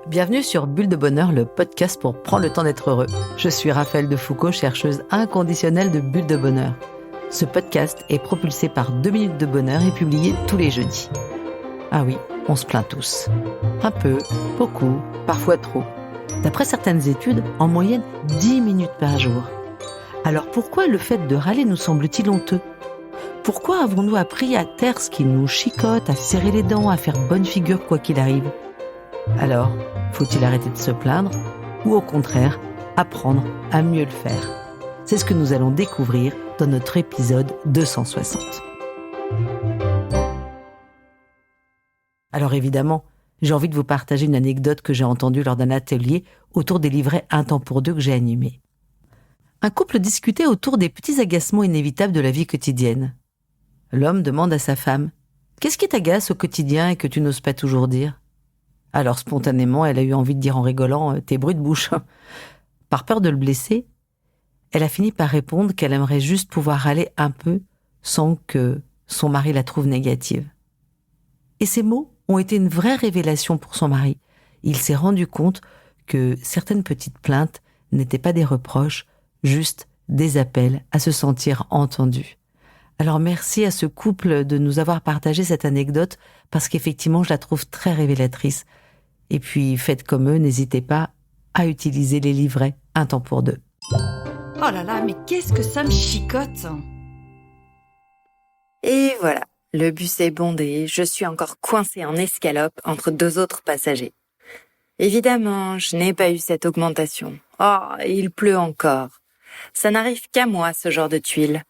Bienvenue sur Bulle de Bonheur, le podcast pour prendre le temps d'être heureux. Je suis Raphaël Defoucault, chercheuse inconditionnelle de Bulle de Bonheur. Ce podcast est propulsé par 2 minutes de bonheur et publié tous les jeudis. Ah oui, on se plaint tous. Un peu, beaucoup, parfois trop. D'après certaines études, en moyenne 10 minutes par jour. Alors pourquoi le fait de râler nous semble-t-il honteux ? Pourquoi avons-nous appris à taire ce qui nous chicote, à serrer les dents, à faire bonne figure quoi qu'il arrive ? Alors, faut-il arrêter de se plaindre ou au contraire, apprendre à mieux le faire ? C'est ce que nous allons découvrir dans notre épisode 260. Alors évidemment, j'ai envie de vous partager une anecdote que j'ai entendue lors d'un atelier autour des livrets Un temps pour deux que j'ai animés. Un couple discutait autour des petits agacements inévitables de la vie quotidienne. L'homme demande à sa femme « Qu'est-ce qui t'agace au quotidien et que tu n'oses pas toujours dire ?» Alors spontanément, elle a eu envie de dire en rigolant « Tes bruits de bouche ». Par peur de le blesser, elle a fini par répondre qu'elle aimerait juste pouvoir râler un peu sans que son mari la trouve négative. Et ces mots ont été une vraie révélation pour son mari. Il s'est rendu compte que certaines petites plaintes n'étaient pas des reproches, juste des appels à se sentir entendu. Alors merci à ce couple de nous avoir partagé cette anecdote parce qu'effectivement je la trouve très révélatrice. Et puis faites comme eux, n'hésitez pas à utiliser les livrets Un temps pour deux. Oh là là, mais qu'est-ce que ça me chicote ! Et voilà, le bus est bondé, je suis encore coincée en escalope entre deux autres passagers. Évidemment, je n'ai pas eu cette augmentation. Oh, il pleut encore. Ça n'arrive qu'à moi, ce genre de tuiles.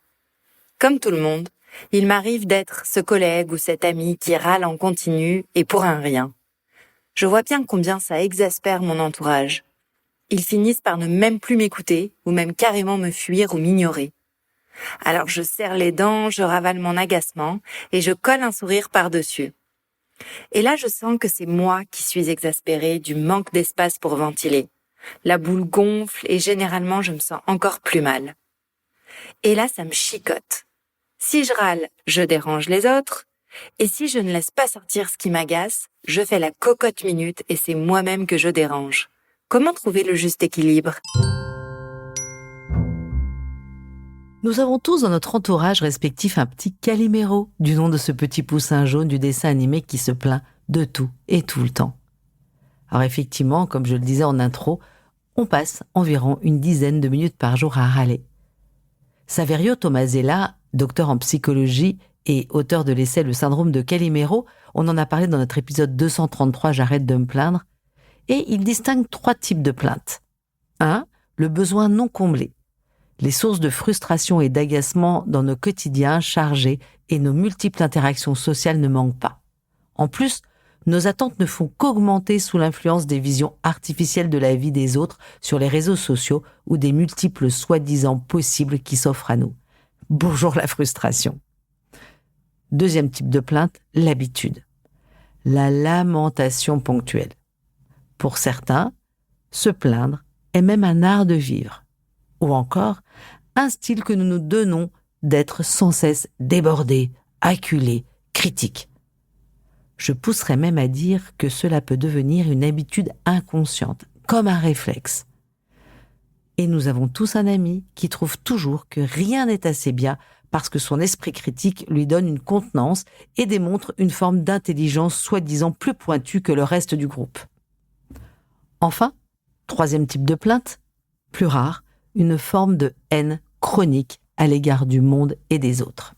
Comme tout le monde, il m'arrive d'être ce collègue ou cet ami qui râle en continu et pour un rien. Je vois bien combien ça exaspère mon entourage. Ils finissent par ne même plus m'écouter ou même carrément me fuir ou m'ignorer. Alors je serre les dents, je ravale mon agacement et je colle un sourire par-dessus. Et là je sens que c'est moi qui suis exaspérée du manque d'espace pour ventiler. La boule gonfle et généralement je me sens encore plus mal. Et là ça me chicote. Si je râle, je dérange les autres. Et si je ne laisse pas sortir ce qui m'agace, je fais la cocotte minute et c'est moi-même que je dérange. Comment trouver le juste équilibre ? Nous avons tous dans notre entourage respectif un petit Calimero, du nom de ce petit poussin jaune du dessin animé qui se plaint de tout et tout le temps. Alors effectivement, comme je le disais en intro, on passe environ une dizaine de minutes par jour à râler. Saverio Tomasella, docteur en psychologie et auteur de l'essai Le syndrome de Calimero, on en a parlé dans notre épisode 233 « J'arrête de me plaindre », et il distingue 3 types de plaintes. 1. Le besoin non comblé. Les sources de frustration et d'agacement dans nos quotidiens chargés et nos multiples interactions sociales ne manquent pas. En plus, nos attentes ne font qu'augmenter sous l'influence des visions artificielles de la vie des autres sur les réseaux sociaux ou des multiples soi-disant possibles qui s'offrent à nous. Bonjour la frustration. 2e type de plainte, l'habitude. La lamentation ponctuelle. Pour certains, se plaindre est même un art de vivre. Ou encore, un style que nous nous donnons d'être sans cesse débordés, acculés, critiques. Je pousserais même à dire que cela peut devenir une habitude inconsciente, comme un réflexe. Et nous avons tous un ami qui trouve toujours que rien n'est assez bien parce que son esprit critique lui donne une contenance et démontre une forme d'intelligence soi-disant plus pointue que le reste du groupe. Enfin, 3e type de plainte, plus rare, une forme de haine chronique à l'égard du monde et des autres.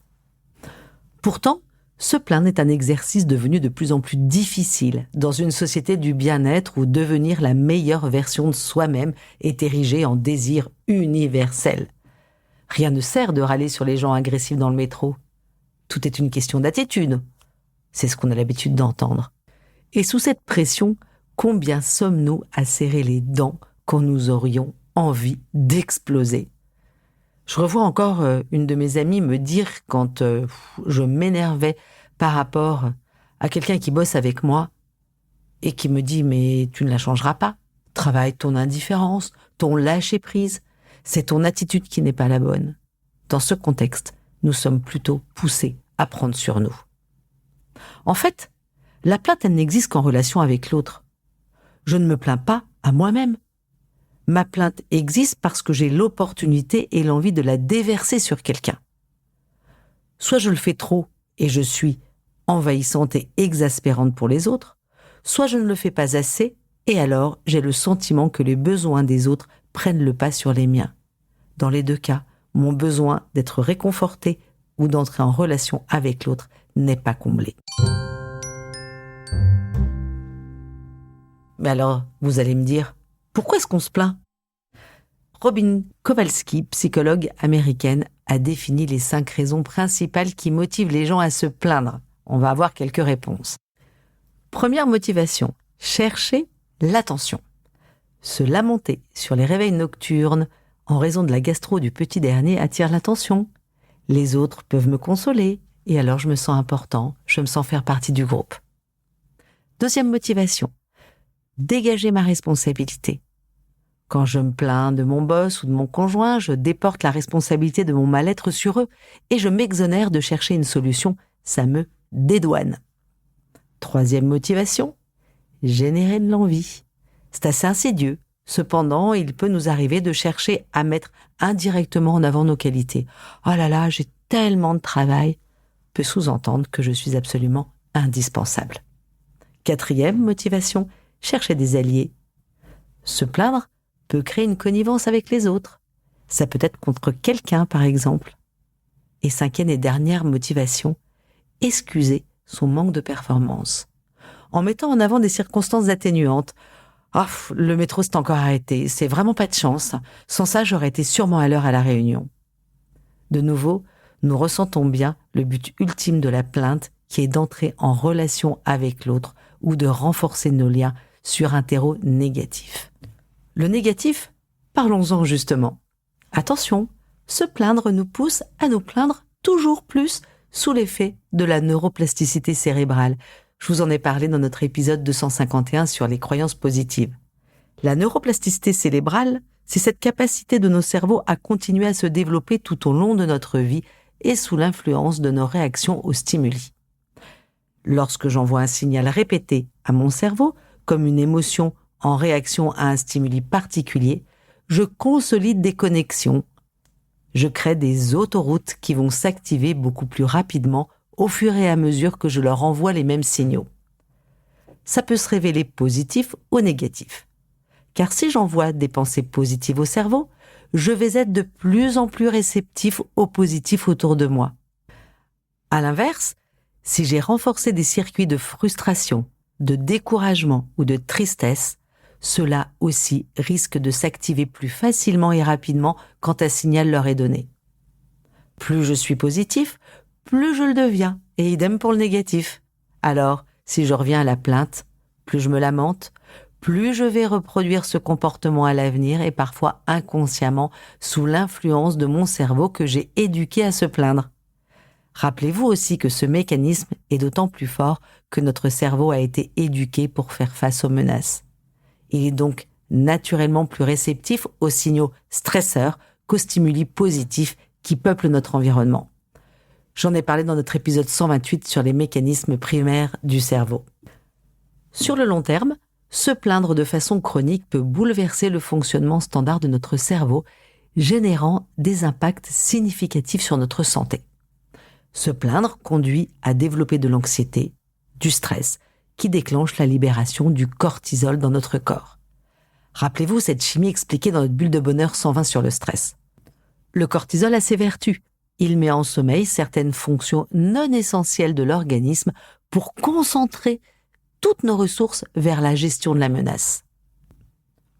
Pourtant, se plaindre est un exercice devenu de plus en plus difficile dans une société du bien-être où devenir la meilleure version de soi-même est érigé en désir universel. Rien ne sert de râler sur les gens agressifs dans le métro. Tout est une question d'attitude. C'est ce qu'on a l'habitude d'entendre. Et sous cette pression, combien sommes-nous à serrer les dents quand nous aurions envie d'exploser ? Je revois encore une de mes amies me dire quand je m'énervais par rapport à quelqu'un qui bosse avec moi et qui me dit « mais tu ne la changeras pas, travaille ton indifférence, ton lâcher-prise, c'est ton attitude qui n'est pas la bonne. » Dans ce contexte, nous sommes plutôt poussés à prendre sur nous. En fait, la plainte, elle n'existe qu'en relation avec l'autre. Je ne me plains pas à moi-même. Ma plainte existe parce que j'ai l'opportunité et l'envie de la déverser sur quelqu'un. Soit je le fais trop et je suis envahissante et exaspérante pour les autres, soit je ne le fais pas assez et alors j'ai le sentiment que les besoins des autres prennent le pas sur les miens. Dans les deux cas, mon besoin d'être réconforté ou d'entrer en relation avec l'autre n'est pas comblé. Mais alors, vous allez me dire, pourquoi est-ce qu'on se plaint ? Robin Kowalski, psychologue américaine, a défini les 5 raisons principales qui motivent les gens à se plaindre. On va avoir quelques réponses. Première motivation, chercher l'attention. Se lamenter sur les réveils nocturnes en raison de la gastro du petit dernier attire l'attention. Les autres peuvent me consoler et alors je me sens important, je me sens faire partie du groupe. Deuxième motivation, dégager ma responsabilité. Quand je me plains de mon boss ou de mon conjoint, je déporte la responsabilité de mon mal-être sur eux et je m'exonère de chercher une solution, ça me dédouane. Troisième motivation, générer de l'envie. C'est assez insidieux. Cependant, il peut nous arriver de chercher à mettre indirectement en avant nos qualités. « Oh là là, j'ai tellement de travail !» peut sous-entendre que je suis absolument indispensable. Quatrième motivation, chercher des alliés. Se plaindre peut créer une connivence avec les autres. Ça peut être contre quelqu'un, par exemple. Et cinquième et dernière motivation, excuser son manque de performance. En mettant en avant des circonstances atténuantes. « Ah, le métro s'est encore arrêté, c'est vraiment pas de chance. Sans ça, j'aurais été sûrement à l'heure à la réunion. » De nouveau, nous ressentons bien le but ultime de la plainte qui est d'entrer en relation avec l'autre ou de renforcer nos liens sur un terreau négatif. Le négatif, parlons-en justement. Attention, se plaindre nous pousse à nous plaindre toujours plus sous l'effet de la neuroplasticité cérébrale. Je vous en ai parlé dans notre épisode 251 sur les croyances positives. La neuroplasticité cérébrale, c'est cette capacité de nos cerveaux à continuer à se développer tout au long de notre vie et sous l'influence de nos réactions aux stimuli. Lorsque j'envoie un signal répété à mon cerveau, comme une émotion en réaction à un stimuli particulier, je consolide des connexions. Je crée des autoroutes qui vont s'activer beaucoup plus rapidement au fur et à mesure que je leur envoie les mêmes signaux. Ça peut se révéler positif ou négatif. Car si j'envoie des pensées positives au cerveau, je vais être de plus en plus réceptif au positif autour de moi. À l'inverse, si j'ai renforcé des circuits de frustration, de découragement ou de tristesse, cela aussi risque de s'activer plus facilement et rapidement quand un signal leur est donné. Plus je suis positif, plus je le deviens, et idem pour le négatif. Alors, si je reviens à la plainte, plus je me lamente, plus je vais reproduire ce comportement à l'avenir et parfois inconsciemment sous l'influence de mon cerveau que j'ai éduqué à se plaindre. Rappelez-vous aussi que ce mécanisme est d'autant plus fort que notre cerveau a été éduqué pour faire face aux menaces. Il est donc naturellement plus réceptif aux signaux stresseurs qu'aux stimuli positifs qui peuplent notre environnement. J'en ai parlé dans notre épisode 128 sur les mécanismes primaires du cerveau. Sur le long terme, se plaindre de façon chronique peut bouleverser le fonctionnement standard de notre cerveau, générant des impacts significatifs sur notre santé. Se plaindre conduit à développer de l'anxiété, du stress, qui déclenche la libération du cortisol dans notre corps. Rappelez-vous cette chimie expliquée dans notre bulle de bonheur 120 sur le stress. Le cortisol a ses vertus. Il met en sommeil certaines fonctions non essentielles de l'organisme pour concentrer toutes nos ressources vers la gestion de la menace.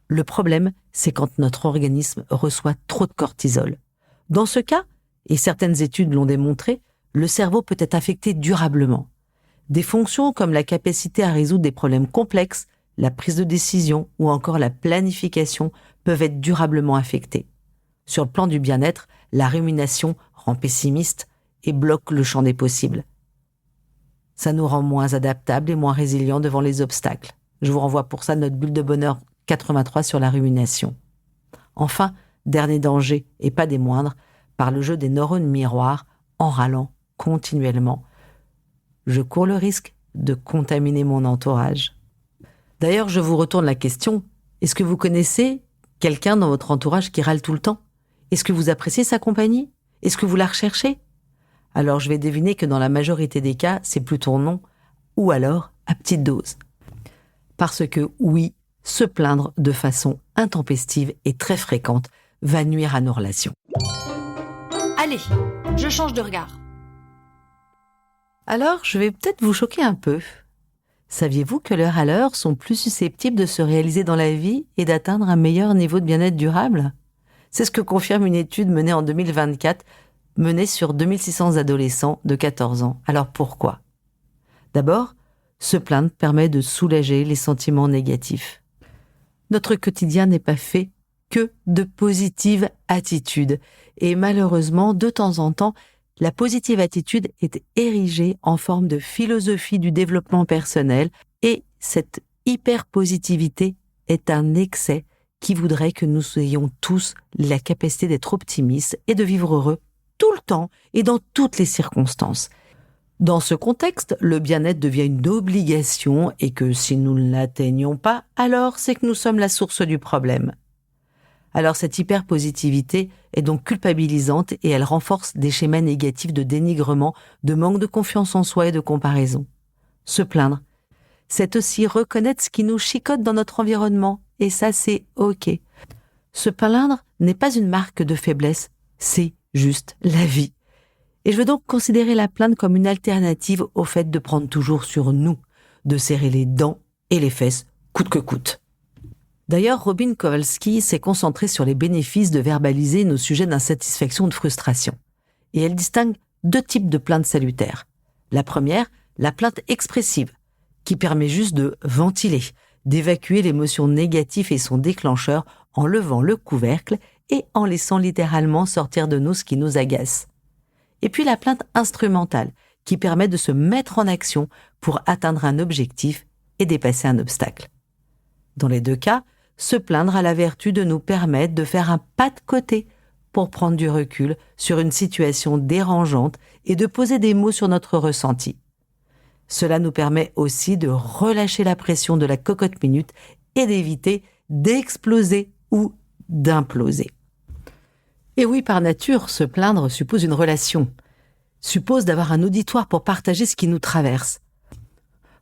Le problème, c'est quand notre organisme reçoit trop de cortisol. Dans ce cas, et certaines études l'ont démontré, le cerveau peut être affecté durablement. Des fonctions comme la capacité à résoudre des problèmes complexes, la prise de décision ou encore la planification peuvent être durablement affectées. Sur le plan du bien-être, la rumination rend pessimiste et bloque le champ des possibles. Ça nous rend moins adaptables et moins résilients devant les obstacles. Je vous renvoie pour ça notre bulle de bonheur 83 sur la rumination. Enfin, dernier danger, et pas des moindres, par le jeu des neurones miroirs, en râlant continuellement, je cours le risque de contaminer mon entourage. D'ailleurs, je vous retourne la question. Est-ce que vous connaissez quelqu'un dans votre entourage qui râle tout le temps? Est-ce que vous appréciez sa compagnie? Est-ce que vous la recherchez? Alors je vais deviner que dans la majorité des cas, c'est plutôt non, ou alors à petite dose. Parce que oui, se plaindre de façon intempestive et très fréquente va nuire à nos relations. Allez, je change de regard. Alors, je vais peut-être vous choquer un peu. Saviez-vous que l'heure à l'heure sont plus susceptibles de se réaliser dans la vie et d'atteindre un meilleur niveau de bien-être durable? C'est ce que confirme une étude menée en 2024, menée sur 2600 adolescents de 14 ans. Alors pourquoi? D'abord, se plaindre permet de soulager les sentiments négatifs. Notre quotidien n'est pas fait que de positives attitudes. Et malheureusement, de temps en temps, la positive attitude est érigée en forme de philosophie du développement personnel et cette hyper-positivité est un excès qui voudrait que nous ayons tous la capacité d'être optimistes et de vivre heureux tout le temps et dans toutes les circonstances. Dans ce contexte, le bien-être devient une obligation et que si nous ne l'atteignons pas, alors c'est que nous sommes la source du problème. Alors cette hyper-positivité est donc culpabilisante et elle renforce des schémas négatifs de dénigrement, de manque de confiance en soi et de comparaison. Se plaindre, c'est aussi reconnaître ce qui nous chicote dans notre environnement et ça c'est OK. Se plaindre n'est pas une marque de faiblesse, c'est juste la vie. Et je veux donc considérer la plainte comme une alternative au fait de prendre toujours sur nous, de serrer les dents et les fesses coûte que coûte. D'ailleurs, Robin Kowalski s'est concentrée sur les bénéfices de verbaliser nos sujets d'insatisfaction ou de frustration. Et elle distingue deux types de plaintes salutaires. La première, la plainte expressive, qui permet juste de ventiler, d'évacuer l'émotion négative et son déclencheur en levant le couvercle et en laissant littéralement sortir de nous ce qui nous agace. Et puis la plainte instrumentale, qui permet de se mettre en action pour atteindre un objectif et dépasser un obstacle. Dans les deux cas, se plaindre a la vertu de nous permettre de faire un pas de côté pour prendre du recul sur une situation dérangeante et de poser des mots sur notre ressenti. Cela nous permet aussi de relâcher la pression de la cocotte minute et d'éviter d'exploser ou d'imploser. Et oui, par nature, se plaindre suppose une relation, suppose d'avoir un auditoire pour partager ce qui nous traverse.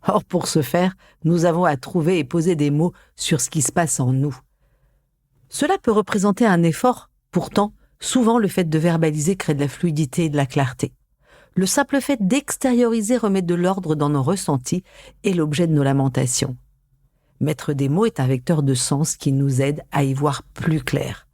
Or, pour ce faire, nous avons à trouver et poser des mots sur ce qui se passe en nous. Cela peut représenter un effort, pourtant, souvent le fait de verbaliser crée de la fluidité et de la clarté. Le simple fait d'extérioriser remet de l'ordre dans nos ressentis et l'objet de nos lamentations. Mettre des mots est un vecteur de sens qui nous aide à y voir plus clair.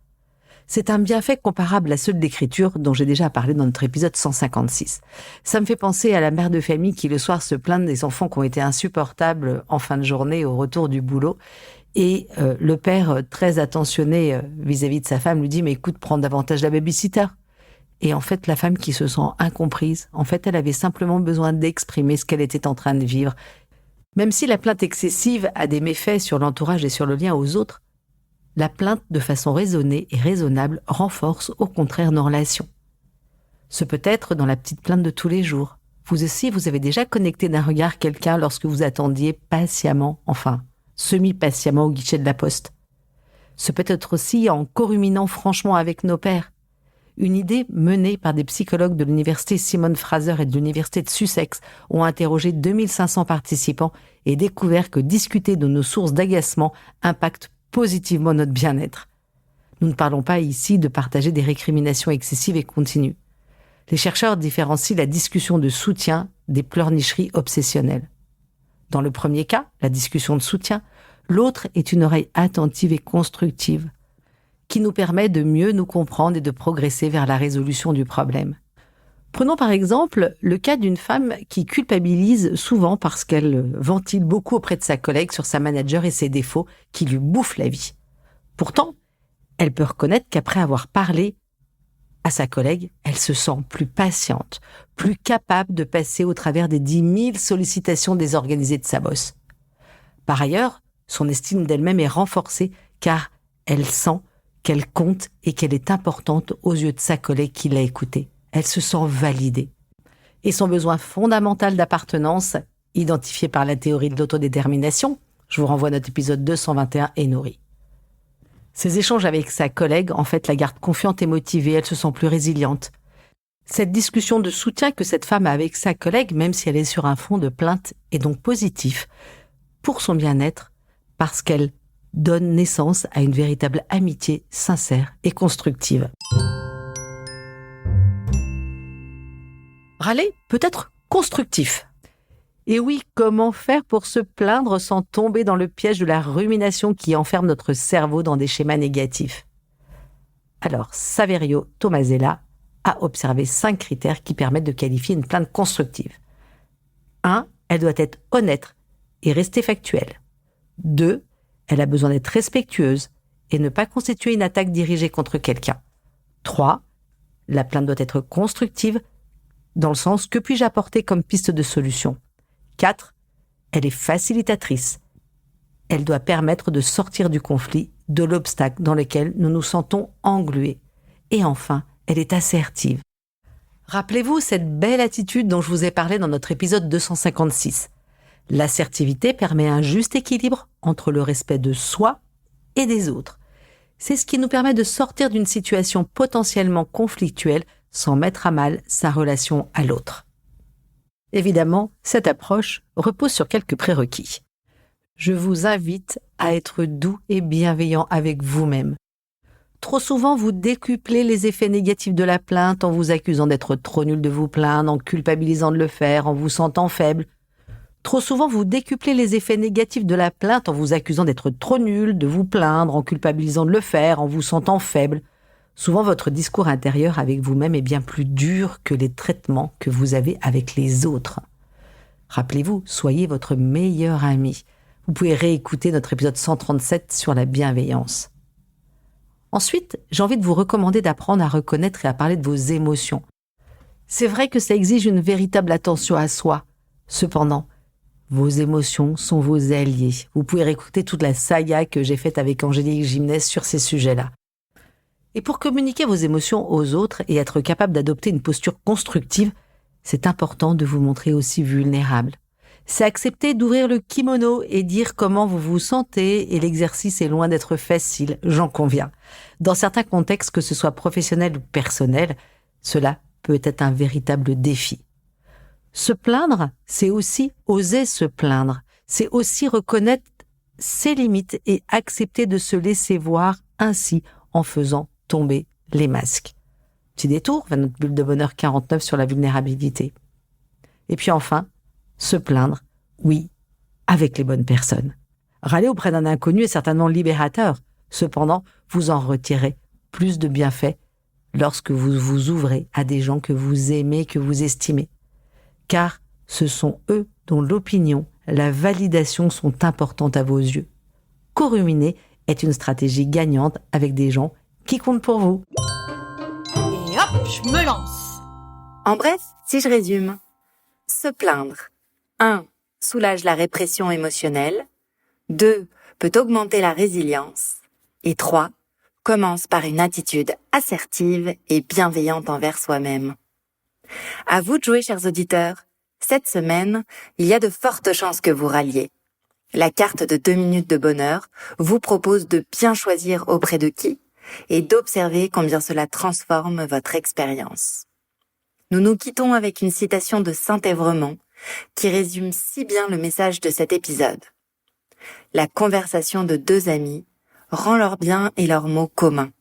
C'est un bienfait comparable à ceux de l'écriture dont j'ai déjà parlé dans notre épisode 156. Ça me fait penser à la mère de famille qui le soir se plaint des enfants qui ont été insupportables en fin de journée au retour du boulot. Et le père, très attentionné vis-à-vis de sa femme, lui dit « Mais écoute, prends davantage la babysitter ». Et en fait, la femme qui se sent incomprise, en fait, elle avait simplement besoin d'exprimer ce qu'elle était en train de vivre. Même si la plainte excessive a des méfaits sur l'entourage et sur le lien aux autres, la plainte, de façon raisonnée et raisonnable, renforce au contraire nos relations. Ce peut être dans la petite plainte de tous les jours. Vous aussi, vous avez déjà connecté d'un regard quelqu'un lorsque vous attendiez patiemment, enfin, semi-patiemment au guichet de la poste. Ce peut être aussi en co-ruminant franchement avec nos pairs. Une idée menée par des psychologues de l'université Simon Fraser et de l'université de Sussex ont interrogé 2500 participants et découvert que discuter de nos sources d'agacement impacte positivement notre bien-être. Nous ne parlons pas ici de partager des récriminations excessives et continues. Les chercheurs différencient la discussion de soutien des pleurnicheries obsessionnelles. Dans le premier cas, la discussion de soutien, l'autre est une oreille attentive et constructive qui nous permet de mieux nous comprendre et de progresser vers la résolution du problème. Prenons par exemple le cas d'une femme qui culpabilise souvent parce qu'elle ventile beaucoup auprès de sa collègue sur sa manager et ses défauts qui lui bouffent la vie. Pourtant, elle peut reconnaître qu'après avoir parlé à sa collègue, elle se sent plus patiente, plus capable de passer au travers des 10 000 sollicitations désorganisées de sa boss. Par ailleurs, son estime d'elle-même est renforcée car elle sent qu'elle compte et qu'elle est importante aux yeux de sa collègue qui l'a écoutée. Elle se sent validée. Et son besoin fondamental d'appartenance, identifié par la théorie de l'autodétermination, Je vous renvoie à notre épisode 221 et nourri. Ces échanges avec sa collègue, en fait, la gardent confiante et motivée, elle se sent plus résiliente. Cette discussion de soutien que cette femme a avec sa collègue, même si elle est sur un fond de plainte, est donc positif pour son bien-être, parce qu'elle donne naissance à une véritable amitié sincère et constructive. Râler peut être constructif. Et oui, comment faire pour se plaindre sans tomber dans le piège de la rumination qui enferme notre cerveau dans des schémas négatifs? Alors, Saverio Tomasella a observé 5 critères qui permettent de qualifier une plainte constructive. 1. Elle doit être honnête et rester factuelle. 2. Elle a besoin d'être respectueuse et ne pas constituer une attaque dirigée contre quelqu'un. 3. La plainte doit être constructive dans le sens « que puis-je apporter comme piste de solution ?» 4. Elle est facilitatrice. Elle doit permettre de sortir du conflit, de l'obstacle dans lequel nous nous sentons englués. Et enfin, elle est assertive. Rappelez-vous cette belle attitude dont je vous ai parlé dans notre épisode 256. L'assertivité permet un juste équilibre entre le respect de soi et des autres. C'est ce qui nous permet de sortir d'une situation potentiellement conflictuelle sans mettre à mal sa relation à l'autre. Évidemment, cette approche repose sur quelques prérequis. Je vous invite à être doux et bienveillant avec vous-même. Trop souvent, vous décuplez les effets négatifs de la plainte en vous accusant d'être trop nul de vous plaindre, en culpabilisant de le faire, en vous sentant faible. Trop souvent, vous décuplez les effets négatifs de la plainte en vous accusant d'être trop nul de vous plaindre, en culpabilisant de le faire, en vous sentant faible. Souvent, votre discours intérieur avec vous-même est bien plus dur que les traitements que vous avez avec les autres. Rappelez-vous, soyez votre meilleur ami. Vous pouvez réécouter notre épisode 137 sur la bienveillance. Ensuite, j'ai envie de vous recommander d'apprendre à reconnaître et à parler de vos émotions. C'est vrai que ça exige une véritable attention à soi. Cependant, vos émotions sont vos alliés. Vous pouvez réécouter toute la saga que j'ai faite avec Angélique Gimnès sur ces sujets-là. Et pour communiquer vos émotions aux autres et être capable d'adopter une posture constructive, c'est important de vous montrer aussi vulnérable. C'est accepter d'ouvrir le kimono et dire comment vous vous sentez, et l'exercice est loin d'être facile, j'en conviens. Dans certains contextes, que ce soit professionnel ou personnel, cela peut être un véritable défi. Se plaindre, c'est aussi oser se plaindre. C'est aussi reconnaître ses limites et accepter de se laisser voir ainsi en faisant tomber les masques. Petit détour vers notre bulle de bonheur 49 sur la vulnérabilité. Et puis enfin, se plaindre, oui, avec les bonnes personnes. Râler auprès d'un inconnu est certainement libérateur. Cependant, vous en retirez plus de bienfaits lorsque vous vous ouvrez à des gens que vous aimez, que vous estimez. Car ce sont eux dont l'opinion, la validation sont importantes à vos yeux. Co-ruminer est une stratégie gagnante avec des gens qui comptent pour vous. Et hop, je me lance. En bref, si je résume, se plaindre. 1. Soulage la répression émotionnelle. 2. Peut augmenter la résilience. Et 3. Commence par une attitude assertive et bienveillante envers soi-même. À vous de jouer, chers auditeurs. Cette semaine, il y a de fortes chances que vous râliez. La carte de 2 minutes de bonheur vous propose de bien choisir auprès de qui et d'observer combien cela transforme votre expérience. Nous nous quittons avec une citation de Saint-Évremont qui résume si bien le message de cet épisode. La conversation de 2 amis rend leurs biens et leurs maux communs.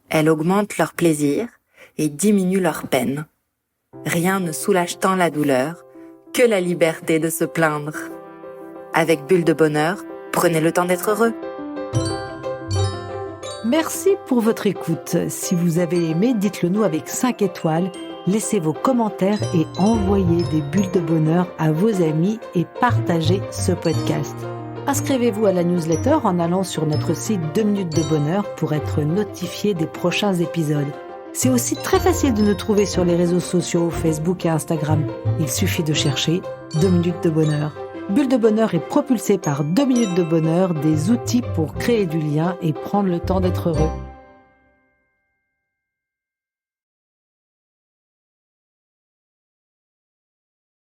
Elle augmente leur plaisir et diminue leur peine. Rien ne soulage tant la douleur que la liberté de se plaindre. Avec Bulle de Bonheur, prenez le temps d'être heureux. Merci pour votre écoute. Si vous avez aimé, dites-le nous avec 5 étoiles. Laissez vos commentaires et envoyez des bulles de bonheur à vos amis et partagez ce podcast. Inscrivez-vous à la newsletter en allant sur notre site 2 minutes de bonheur pour être notifié des prochains épisodes. C'est aussi très facile de nous trouver sur les réseaux sociaux, Facebook et Instagram. Il suffit de chercher 2 minutes de bonheur. Bulle de bonheur est propulsée par 2 minutes de bonheur, des outils pour créer du lien et prendre le temps d'être heureux.